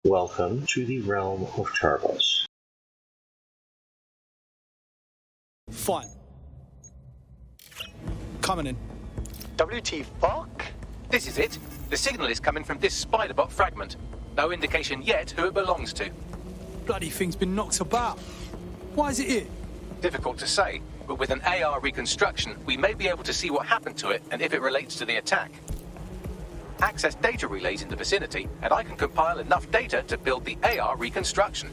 Welcome to the realm of Turbos. Fine. Coming in. WT fuck? This is it. The signal is coming from this Spiderbot fragment. No indication yet who it belongs to. Bloody thing's been knocked about. Why is it here? Difficult to say, but with an AR reconstruction, we may be able to see what happened to it and if it relates to the attack. Access data relays in the vicinity, and I can compile enough data to build the AR reconstruction.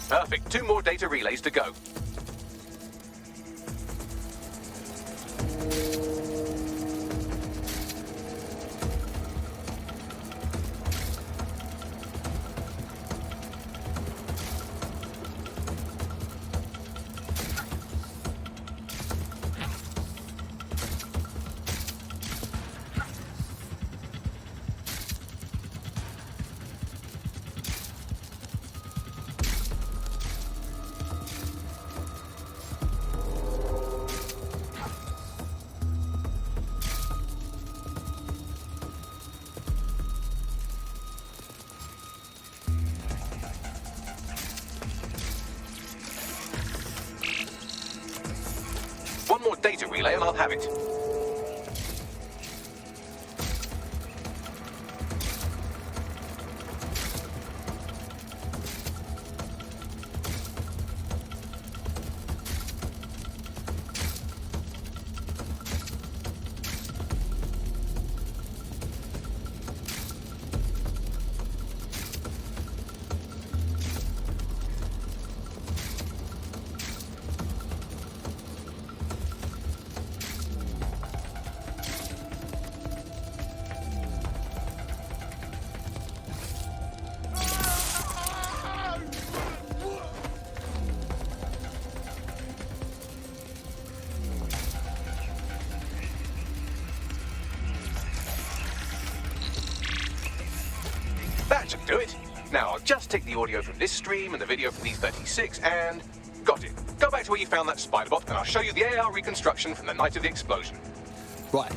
Perfect. 2 more data relays to go. One more data relay and I'll have it. Now, I'll just take the audio from this stream and the video from E36 and... got it. Go back to where you found that spider bot and I'll show you the AR reconstruction from the night of the explosion. Right.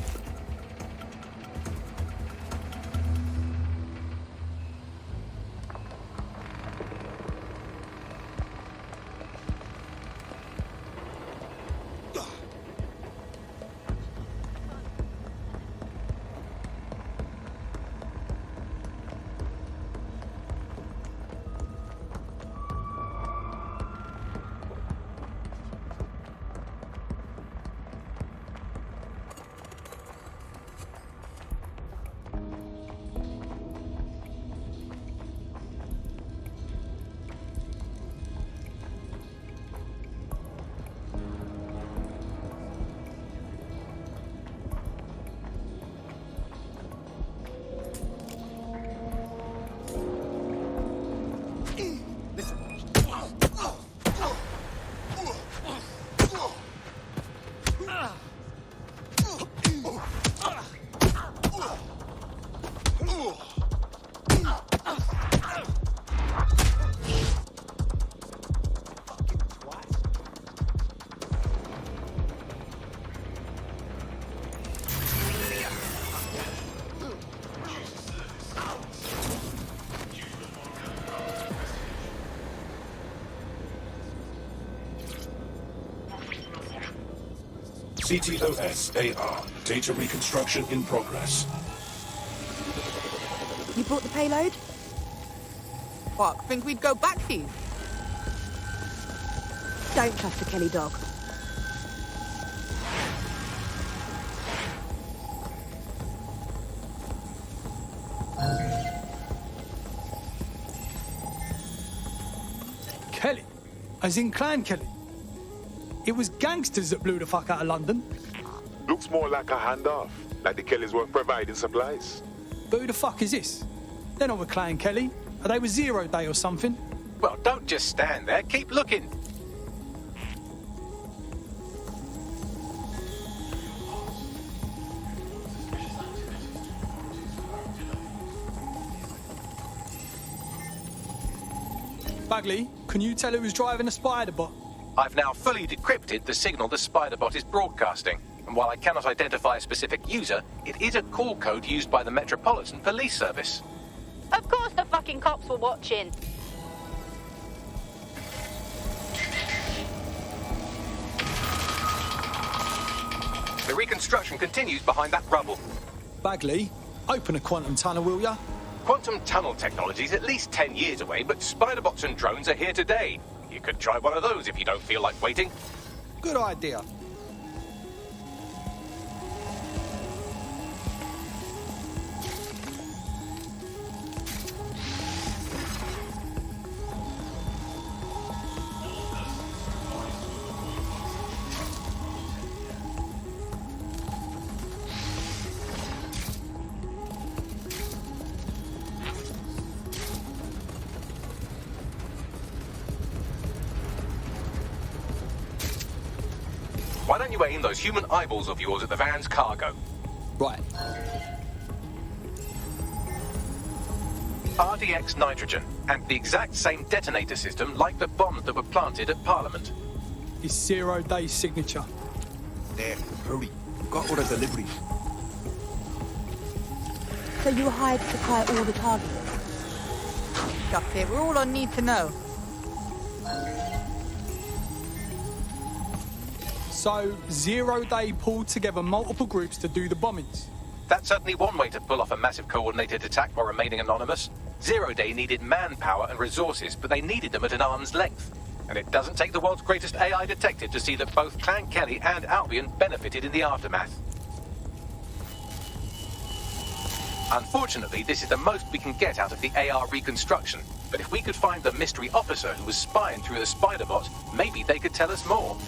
CTOS AR. Data reconstruction in progress. You brought the payload? Fuck, think we'd go back here? Don't trust the Kelly dog. Kelly? As in Clan Kelly? It was gangsters that blew the fuck out of London. Looks more like a handoff, like the Kellys were providing supplies. But who the fuck is this? They're not with Clan Kelly. Are they with Zero Day or something? Well, don't just stand there. Keep looking. Bagley, can you tell who's driving the spider bot? I've now fully decrypted the signal the Spiderbot is broadcasting, and while I cannot identify a specific user, it is a call code used by the Metropolitan Police Service. Of course the fucking cops were watching. The reconstruction continues behind that rubble. Bagley, open a quantum tunnel, will ya? Quantum tunnel technology is at least 10 years away, but Spiderbots and drones are here today. You could try one of those if you don't feel like waiting. Good idea. Why don't you aim those human eyeballs of yours at the van's cargo? Right. RDX nitrogen, and the exact same detonator system like the bombs that were planted at Parliament. It's Zero Day's signature. There, hurry. Got all the deliveries. So you were hired to supply all the targets? That's it, we're all I need to know. So, Zero Day pulled together multiple groups to do the bombings. That's certainly one way to pull off a massive coordinated attack while remaining anonymous. Zero Day needed manpower and resources, but they needed them at an arm's length. And it doesn't take the world's greatest AI detective to see that both Clan Kelly and Albion benefited in the aftermath. Unfortunately, this is the most we can get out of the AR reconstruction. But if we could find the mystery officer who was spying through the Spiderbot, maybe they could tell us more.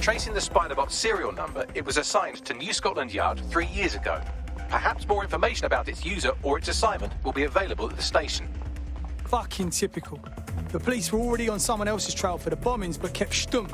Tracing the Spiderbot serial number, it was assigned to New Scotland Yard 3 years ago. Perhaps more information about its user or its assignment will be available at the station. Fucking typical. The police were already on someone else's trail for the bombings, but kept stum.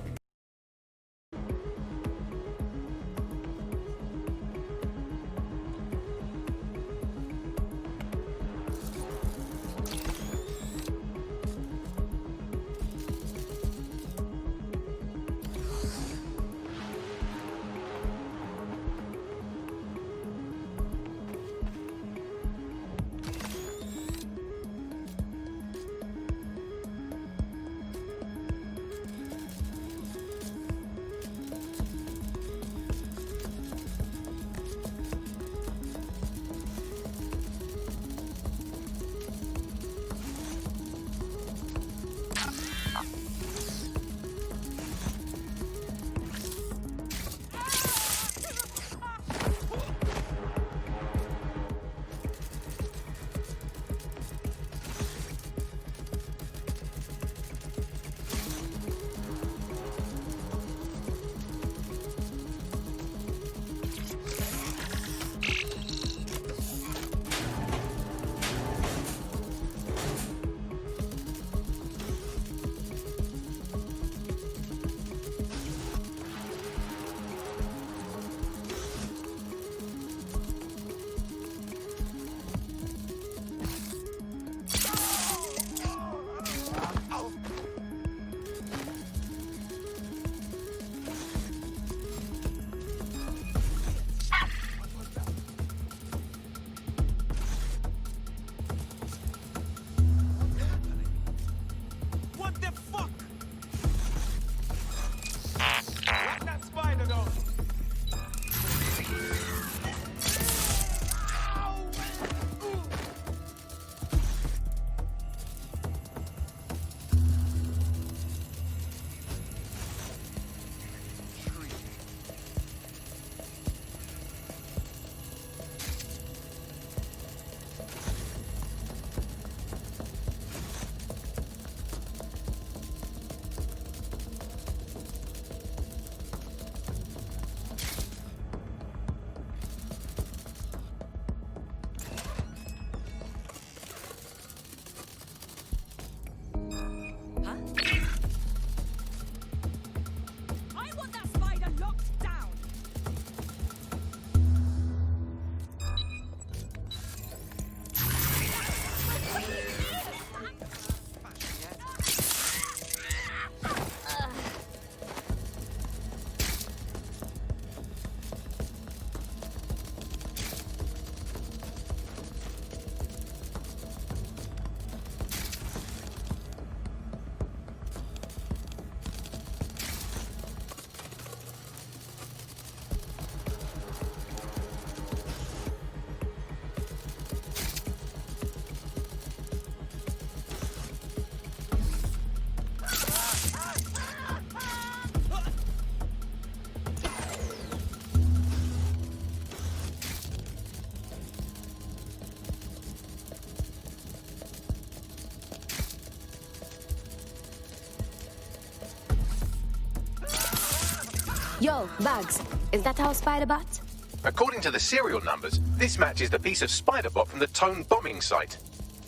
Yo, Bugs, is that our Spiderbot? According to the serial numbers, this matches the piece of Spiderbot from the Tone bombing site.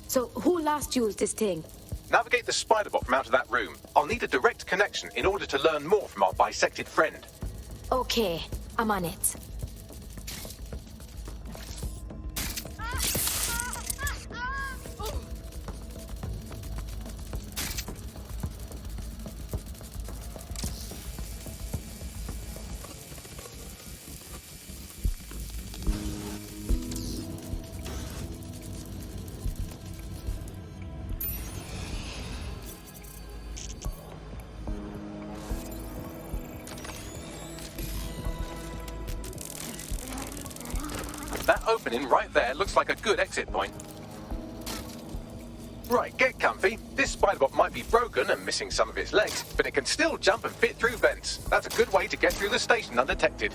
So, who last used this thing? Navigate the Spiderbot from out of that room. I'll need a direct connection in order to learn more from our bisected friend. Okay, I'm on it. That opening right there looks like a good exit point. Right, get comfy. This Spiderbot might be broken and missing some of its legs, but it can still jump and fit through vents. That's a good way to get through the station undetected.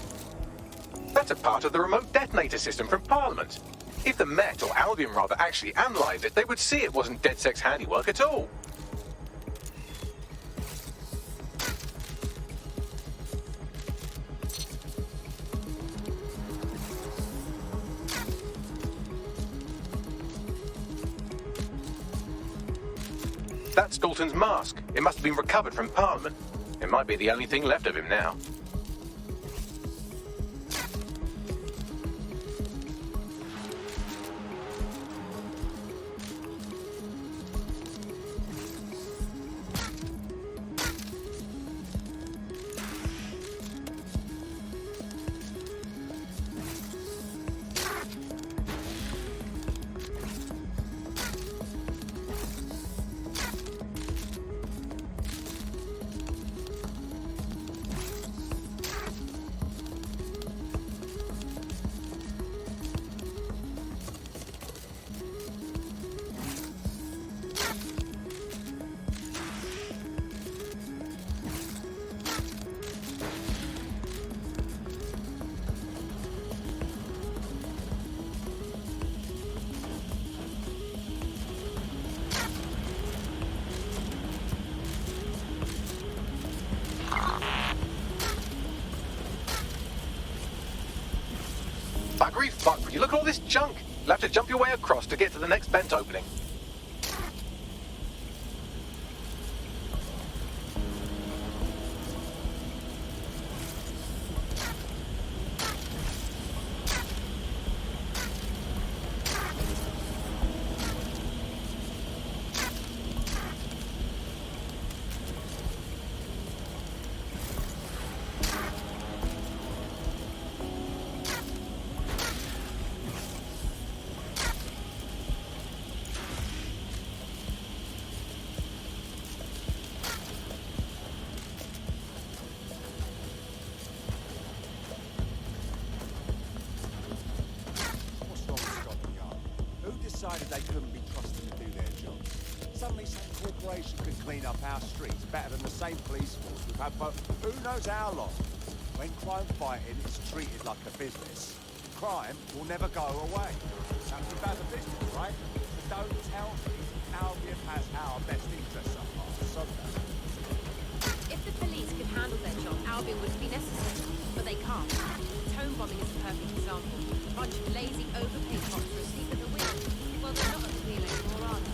That's a part of the remote detonator system from Parliament. If the Met, or Albion rather, actually analysed it, they would see it wasn't DedSec's handiwork at all. That's Dalton's mask. It must have been recovered from Parliament. It might be the only thing left of him now. Buggery fuck, would you look at all this junk? You'll have to jump your way across to get to the next vent opening. Decided they couldn't be trusted to do their jobs. Suddenly some corporation could clean up our streets better than the same police force we've had for who knows how long. When crime fighting is treated like a business, crime will never go away. That's about the business, right? So don't tell me Albion has our best interests at heart. So If the police could handle their job, Albion wouldn't be necessary. But they can't. Tone bombing is a perfect example. A bunch of lazy, overpaid cops who are asleep at the wheel. Well, they're not at the wheel anymore, are they?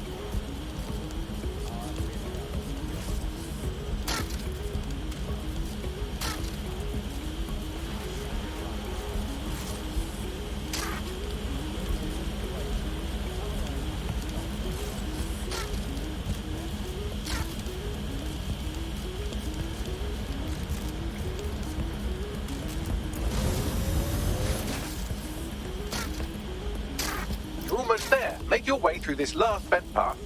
You're almost there. Make your way through this last vent path.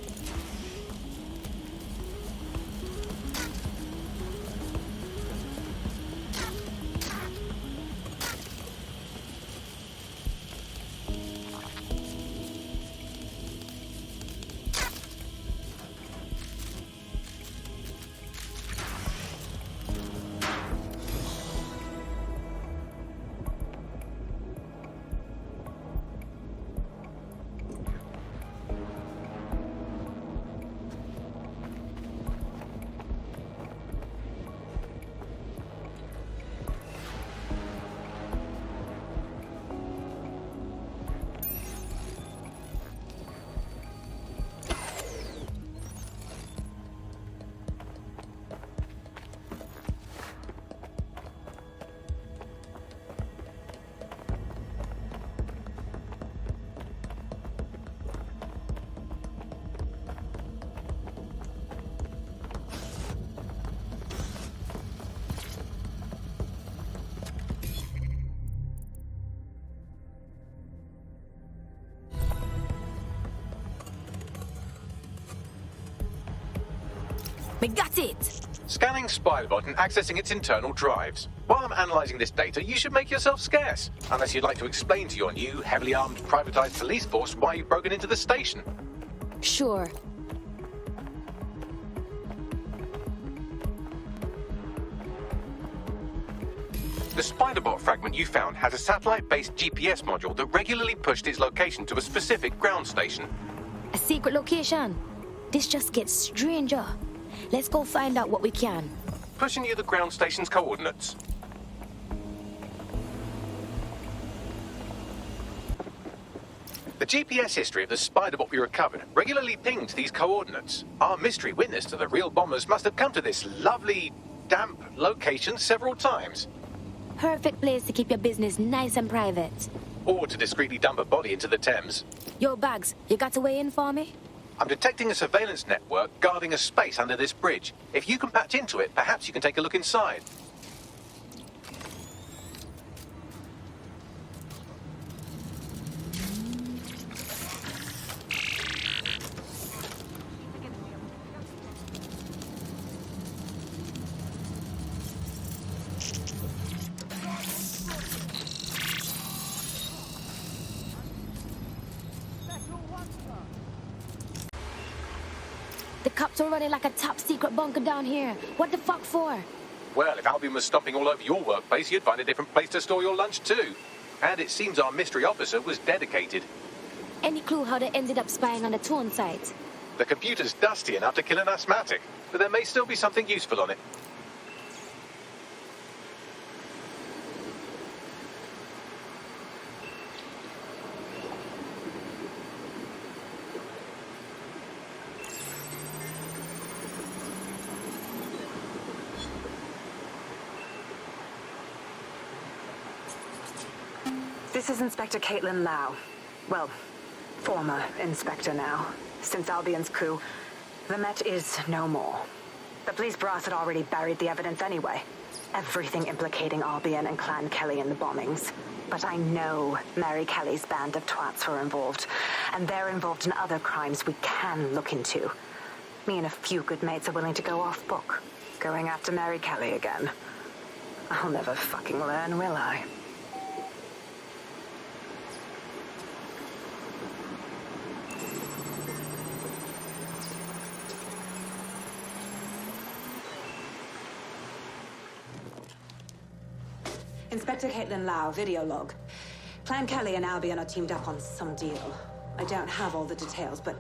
We got it! Scanning Spylebot and accessing its internal drives. While I'm analysing this data, you should make yourself scarce. Unless you'd like to explain to your new, heavily armed, privatised police force why you've broken into the station. Sure. The Spiderbot fragment you found has a satellite-based GPS module that regularly pushed its location to a specific ground station. A secret location? This just gets stranger. Let's go find out what we can. Pushing you the ground station's coordinates. The GPS history of the Spider-Bot we recovered regularly pinged these coordinates. Our mystery witness to the real bombers must have come to this lovely, damp location several times. Perfect place to keep your business nice and private. Or to discreetly dump a body into the Thames. Yo, Bugs, you got a way in for me? I'm detecting a surveillance network guarding a space under this bridge. If you can patch into it, perhaps you can take a look inside. The cops are running like a top secret bunker down here. What the fuck for? Well, if Albion was stomping all over your workplace, you'd find a different place to store your lunch too. And it seems our mystery officer was dedicated. Any clue how they ended up spying on the Tone site? The computer's dusty enough to kill an asthmatic, but there may still be something useful on it. This is Inspector Caitlin Lau. Well, former inspector now. Since Albion's coup, the Met is no more. The police brass had already buried the evidence anyway. Everything implicating Albion and Clan Kelly in the bombings. But I know Mary Kelly's band of twats were involved, and they're involved in other crimes we can look into. Me and a few good mates are willing to go off book, going after Mary Kelly again. I'll never fucking learn, will I? Inspector Caitlin Lau, video log. Clan Kelly and Albion are teamed up on some deal. I don't have all the details, but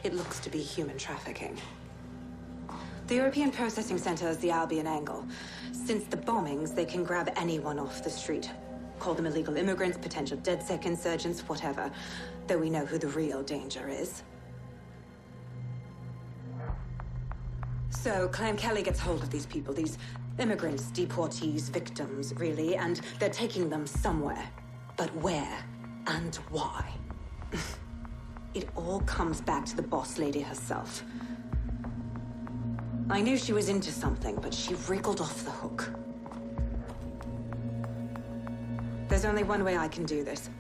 it looks to be human trafficking. The European Processing Center is the Albion angle. Since the bombings, they can grab anyone off the street. Call them illegal immigrants, potential DedSec insurgents, whatever. Though we know who the real danger is. So, Clan Kelly gets hold of these people, these immigrants, deportees, victims, really, and they're taking them somewhere. But where and why? It all comes back to the boss lady herself. I knew she was into something, but she wriggled off the hook. There's only one way I can do this.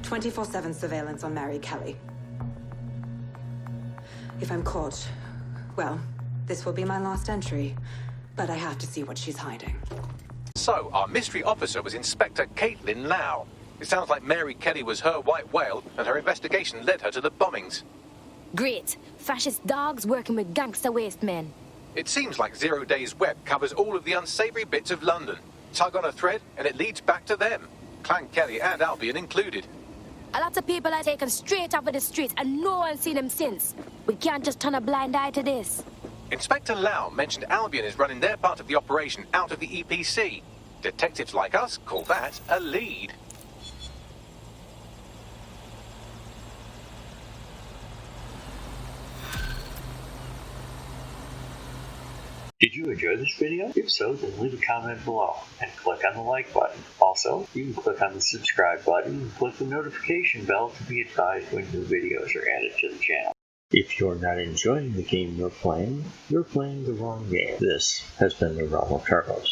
24/7 surveillance on Mary Kelly. If I'm caught, well, this will be my last entry. But I have to see what she's hiding. So, our mystery officer was Inspector Caitlin Lau. It sounds like Mary Kelly was her white whale, and her investigation led her to the bombings. Great. Fascist dogs working with gangster waste men. It seems like Zero Days Web covers all of the unsavory bits of London. Tug on a thread, and it leads back to them. Clan Kelly and Albion included. A lot of people are taken straight off of the streets, and no one's seen them since. We can't just turn a blind eye to this. Inspector Lau mentioned Albion is running their part of the operation out of the EPC. Detectives like us call that a lead. Did you enjoy this video? If so, then leave a comment below and click on the like button. Also, you can click on the subscribe button and click the notification bell to be advised when new videos are added to the channel. If you're not enjoying the game you're playing the wrong game. This has been the Realm of Targos.